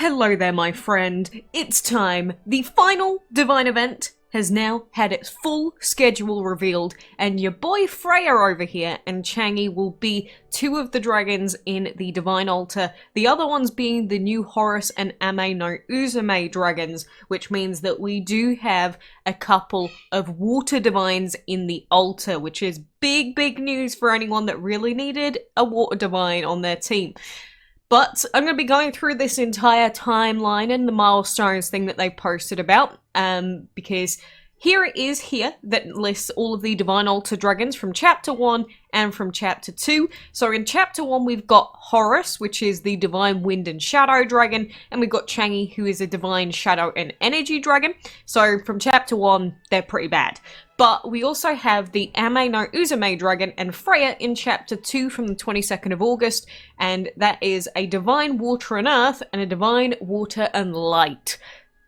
Hello there, my friend. It's time. The final Divine event has now had its full schedule revealed, and your boy Freyr over here and CHANG'E will be two of the dragons in the Divine Altar, the other ones being the new Horus and Ame-no-uzume dragons, which means that we do have a couple of water divines in the altar, which is big news for anyone that really needed a water divine on their team. But I'm going to be going through this entire timeline and the milestones thing that they posted about, because here it is here that lists all of the Divine Altar dragons from Chapter 1 and from Chapter 2. So in Chapter 1 we've got Horus, which is the Divine Wind and Shadow dragon, and we've got CHANG'E, who is a Divine Shadow and Energy dragon. So from Chapter 1, they're pretty bad. But we also have the Ame-no-uzume dragon and Freyr in Chapter 2 from the 22nd of August, and that is a Divine Water and Earth and a Divine Water and Light.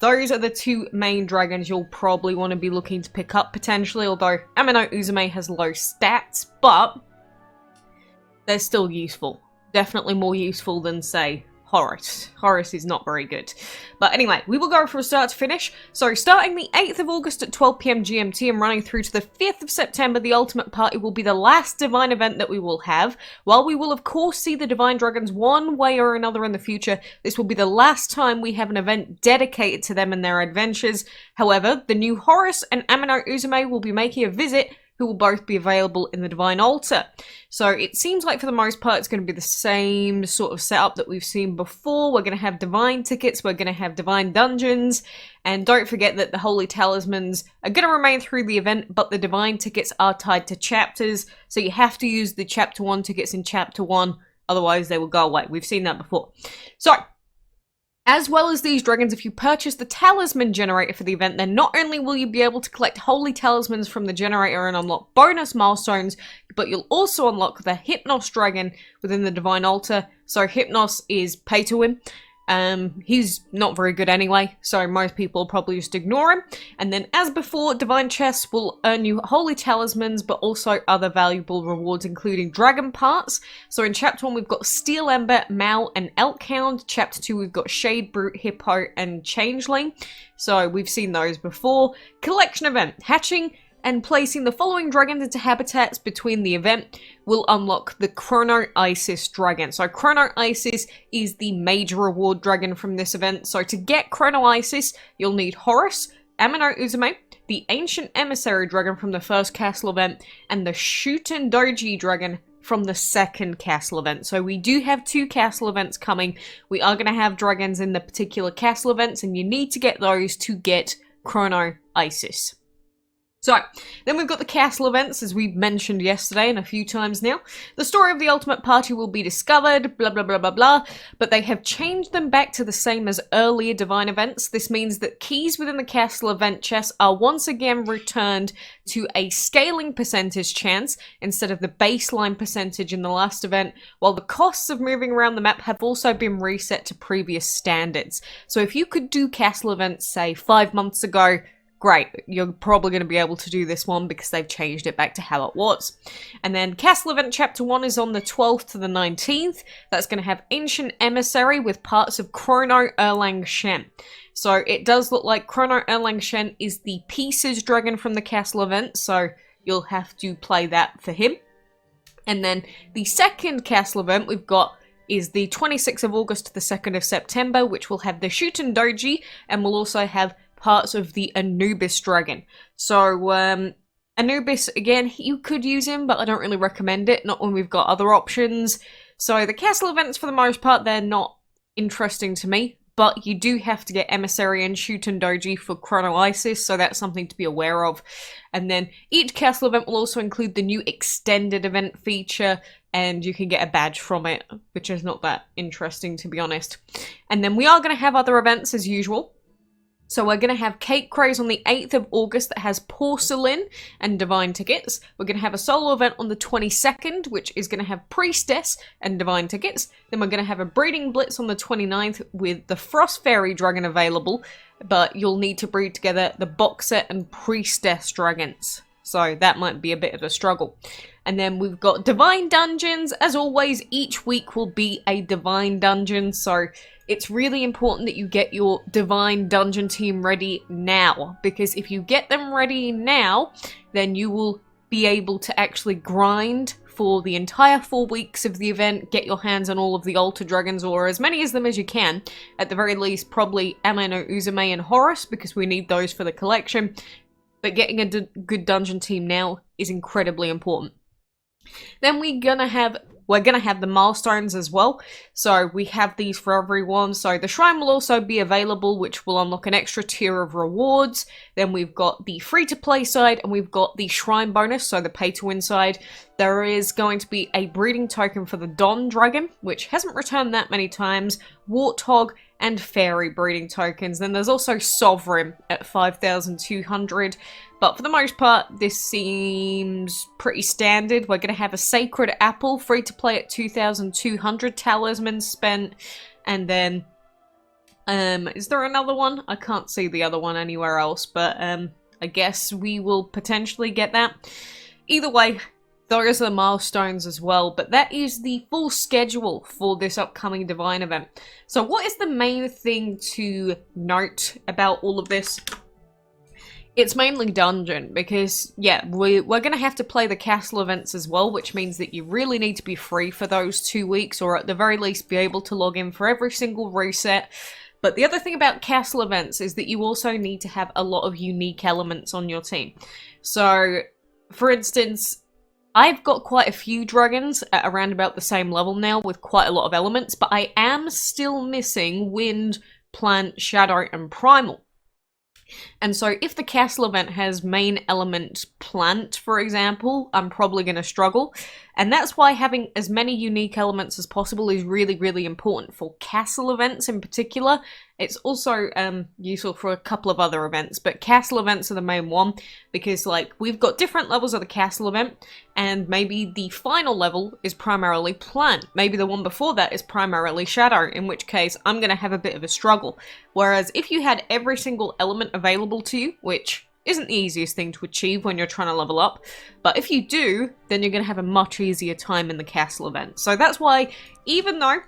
Those are the two main dragons you'll probably want to be looking to pick up potentially, although Ame-no-uzume has low stats, but they're still useful. Definitely more useful than, say, Horus. Horus is not very good. But anyway, we will go from start to finish. So starting the 8th of August at 12 PM GMT and running through to the 5th of September, the Ultimate Party will be the last Divine event that we will have. While we will of course see the Divine Dragons one way or another in the future, this will be the last time we have an event dedicated to them and their adventures. However, the new Horus and Ame-no-uzume will be making a visit, who will both be available in the Divine Altar. So it seems like for the most part it's going to be the same sort of setup that we've seen before. We're going to have Divine tickets, we're going to have Divine dungeons, and don't forget that the Holy Talismans are going to remain through the event, but the Divine tickets are tied to chapters, so you have to use the Chapter 1 tickets in Chapter 1, otherwise they will go away. We've seen that before. So, as well as these dragons, if you purchase the talisman generator for the event, then not only will you be able to collect holy talismans from the generator and unlock bonus milestones, but you'll also unlock the Hypnos dragon within the Divine Altar. So Hypnos is pay to win. He's not very good anyway, so most people probably just ignore him. And then as before, Divine chests will earn you holy talismans, but also other valuable rewards, including dragon parts. So in Chapter 1 we've got Steel Ember, Mal, and Elkhound. Chapter 2 we've got Shade Brute, Hippo, and Changeling. So we've seen those before. Collection event. Hatching and placing the following dragons into habitats between the event will unlock the Chrono-Isis dragon. So Chrono-Isis is the major reward dragon from this event. So to get Chrono-Isis, you'll need Horus, Ame-no-uzume, the Ancient Emissary dragon from the first castle event, and the Shuten Doji dragon from the second castle event. So we do have two castle events coming. We are going to have dragons in the particular castle events, and you need to get those to get Chrono-Isis. So, then we've got the castle events, as we've mentioned yesterday and a few times now. The story of the Ultimate Party will be discovered, blah blah blah blah blah, but they have changed them back to the same as earlier Divine events. This means that keys within the castle event chests are once again returned to a scaling percentage chance instead of the baseline percentage in the last event, while the costs of moving around the map have also been reset to previous standards. So if you could do castle events, say 5 months ago, great, you're probably going to be able to do this one because they've changed it back to how it was. And then Castle Event Chapter 1 is on the 12th to the 19th. That's going to have Ancient Emissary with parts of Chrono Erlang Shen. So it does look like Chrono Erlang Shen is the Pieces dragon from the Castle Event, so you'll have to play that for him. And then the second Castle Event we've got is the 26th of August to the 2nd of September, which will have the Shuten Doji, and will also have parts of the Anubis dragon. So, Anubis, again, you could use him, but I don't really recommend it, not when we've got other options. So the castle events, for the most part, they're not interesting to me, but you do have to get Emissary and Shuten Doji for Chrono-Isis, so that's something to be aware of. And then each castle event will also include the new extended event feature, and you can get a badge from it, which is not that interesting, to be honest. And then we are going to have other events as usual. So we're going to have Cake Craze on the 8th of August that has Porcelain and Divine tickets. We're going to have a solo event on the 22nd, which is going to have Priestess and Divine tickets. Then we're going to have a Breeding Blitz on the 29th with the Frost Fairy dragon available, but you'll need to breed together the Boxer and Priestess dragons. so that might be a bit of a struggle. And then we've got divine dungeons. As always, each week will be a divine dungeon, so it's really important that you get your divine dungeon team ready now, because if you get them ready now, then you will be able to actually grind for the entire 4 weeks of the event, get your hands on all of the altar dragons, or as many of them as you can. At the very least, probably Ame-no-uzume and Freyr, because we need those for the collection. But getting a good dungeon team now is incredibly important. Then we're gonna have the milestones as well. So we have these for everyone. So the shrine will also be available, which will unlock an extra tier of rewards. Then we've got the free-to-play side, and we've got the shrine bonus, so the pay-to-win side. There is going to be a breeding token for the Don Dragon, which hasn't returned that many times, Warthog, and Fairy breeding tokens. Then there's also Sovereign at 5,200. But for the most part, this seems pretty standard. We're going to have a Sacred Apple, free to play at 2,200 talismans spent. And then, is there another one? I can't see the other one anywhere else, but I guess we will potentially get that. Either way, those are the milestones as well, but that is the full schedule for this upcoming Divine event. So what is the main thing to note about all of this? It's mainly dungeon, because, yeah, we're going to have to play the castle events as well, which means that you really need to be free for those 2 weeks, or at the very least be able to log in for every single reset. But the other thing about castle events is that you also need to have a lot of unique elements on your team. So, for instance, I've got quite a few dragons at around about the same level now with quite a lot of elements, but I am still missing Wind, Plant, Shadow, and Primal. And so if the castle event has main element plant, for example, I'm probably going to struggle. And that's why having as many unique elements as possible is really, really important for castle events in particular. It's also useful for a couple of other events, but castle events are the main one, because like we've got different levels of the castle event, and maybe the final level is primarily plant. Maybe the one before that is primarily shadow, in which case I'm going to have a bit of a struggle. Whereas if you had every single element available to you, which isn't the easiest thing to achieve when you're trying to level up, but if you do, then you're going to have a much easier time in the castle event. So that's why, even though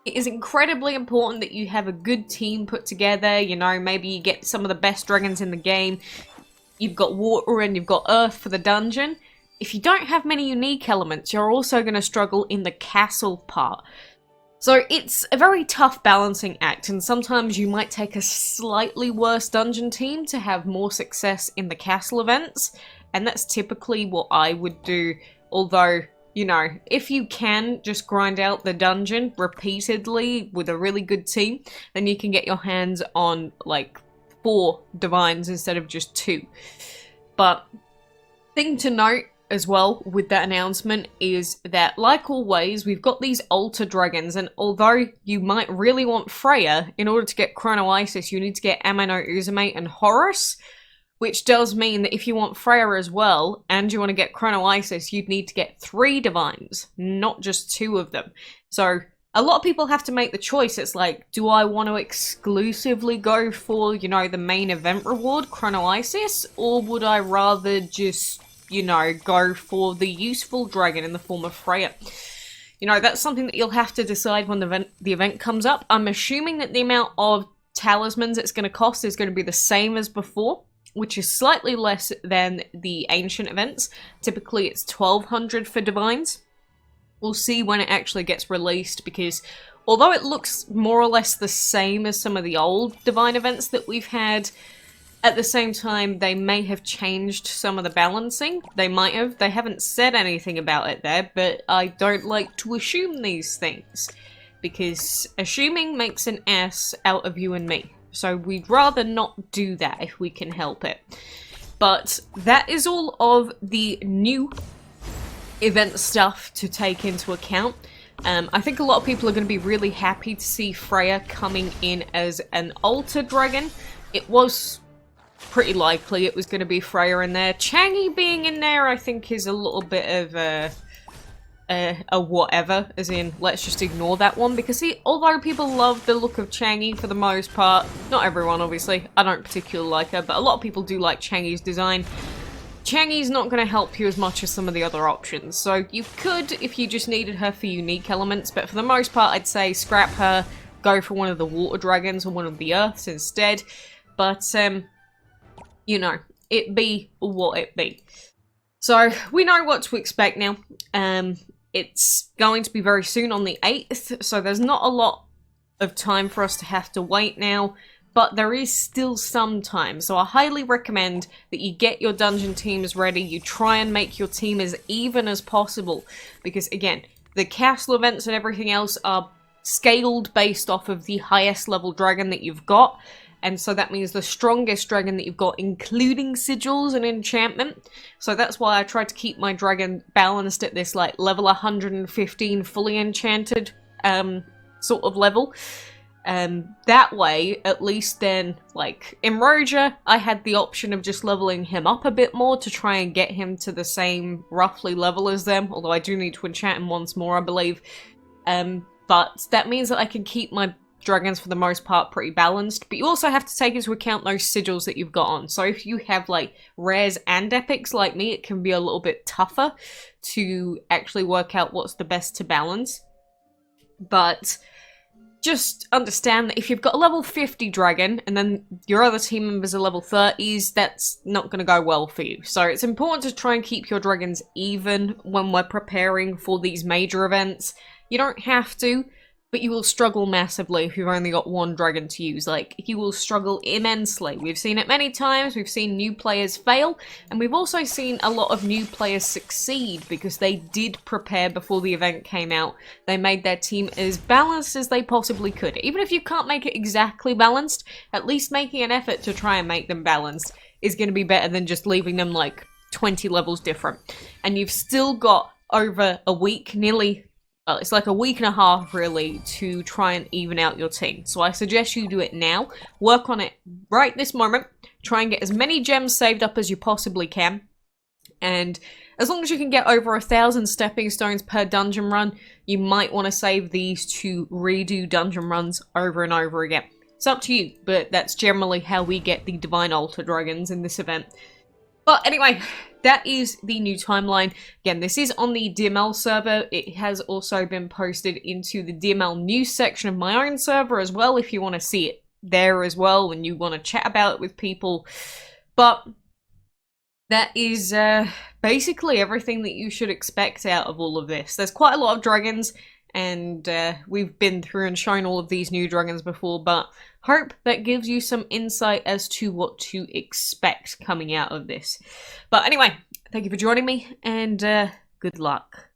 it is incredibly important that you have a good team put together, you know, maybe you get some of the best dragons in the game, you've got water and you've got earth for the dungeon, if you don't have many unique elements, you're also going to struggle in the castle part. So it's a very tough balancing act, and sometimes you might take a slightly worse dungeon team to have more success in the castle events, and that's typically what I would do. Although, you know, if you can just grind out the dungeon repeatedly with a really good team, then you can get your hands on like 4 divines instead of just 2. But thing to note as well with that announcement is that, like always, we've got these altar dragons, and although you might really want Freyr, in order to get Chronoisis you need to get Ame-no-uzume and Horus, which does mean that if you want Freyr as well, and you want to get Chronoisis, you'd need to get 3 divines, not just 2 of them. So a lot of people have to make the choice. It's like, do I want to exclusively go for, you know, the main event reward, Chronoisis, or would I rather just, you know, go for the useful dragon in the form of Freyr? You know, that's something that you'll have to decide when the event comes up. I'm assuming that the amount of talismans it's going to cost is going to be the same as before, which is slightly less than the ancient events. Typically it's 1,200 for divines. We'll see when it actually gets released, because although it looks more or less the same as some of the old divine events that we've had, at the same time, they may have changed some of the balancing. They might have. They haven't said anything about it there, but I don't like to assume these things, because assuming makes an ass out of you and me. So we'd rather not do that if we can help it. But that is all of the new event stuff to take into account. I think a lot of people are going to be really happy to see Freyr coming in as an altar dragon. It was pretty likely it was going to be Freyr in there. CHANG'E being in there, I think, is a little bit of a whatever, as in, let's just ignore that one, because although people love the look of CHANG'E for the most part, not everyone obviously, I don't particularly like her, but a lot of people do like CHANG'E's design. CHANG'E's not going to help you as much as some of the other options, so you could if you just needed her for unique elements, but for the most part I'd say scrap her, go for one of the water dragons or one of the earths instead, but you know, it be what it be. So we know what to expect now. It's going to be very soon on the 8th, so there's not a lot of time for us to have to wait now, but there is still some time, so I highly recommend that you get your dungeon teams ready, you try and make your team as even as possible, because again, the castle events and everything else are scaled based off of the highest level dragon that you've got, and so that means the strongest dragon that you've got, including sigils and enchantment. So that's why I tried to keep my dragon balanced at this like level 115 fully enchanted sort of level. That way, at least then, like, in Roja, I had the option of just leveling him up a bit more to try and get him to the same roughly level as them, although I do need to enchant him once more, I believe. But that means that I can keep my dragons for the most part pretty balanced, but you also have to take into account those sigils that you've got on. So if you have like rares and epics like me, it can be a little bit tougher to actually work out what's the best to balance. But just understand that if you've got a level 50 dragon and then your other team members are level 30s, that's not going to go well for you. So it's important to try and keep your dragons even when we're preparing for these major events. You don't have to, but you will struggle massively if you've only got one dragon to use. Like, you will struggle immensely. We've seen it many times, we've seen new players fail, and we've also seen a lot of new players succeed because they did prepare before the event came out. They made their team as balanced as they possibly could. Even if you can't make it exactly balanced, at least making an effort to try and make them balanced is going to be better than just leaving them like 20 levels different. And you've still got over a week, it's like a week and a half really, to try and even out your team. So I suggest you do it now. Work on it right this moment. Try and get as many gems saved up as you possibly can. And as long as you can get over 1,000 stepping stones per dungeon run, you might want to save these to redo dungeon runs over and over again. It's up to you, but that's generally how we get the Divine Altar Dragons in this event. But anyway, that is the new timeline. Again, this is on the DML server. It has also been posted into the DML news section of my own server as well, if you want to see it there as well and you want to chat about it with people. But that is basically everything that you should expect out of all of this. There's quite a lot of dragons, and we've been through and shown all of these new dragons before, but hope that gives you some insight as to what to expect coming out of this. But anyway, thank you for joining me, and good luck.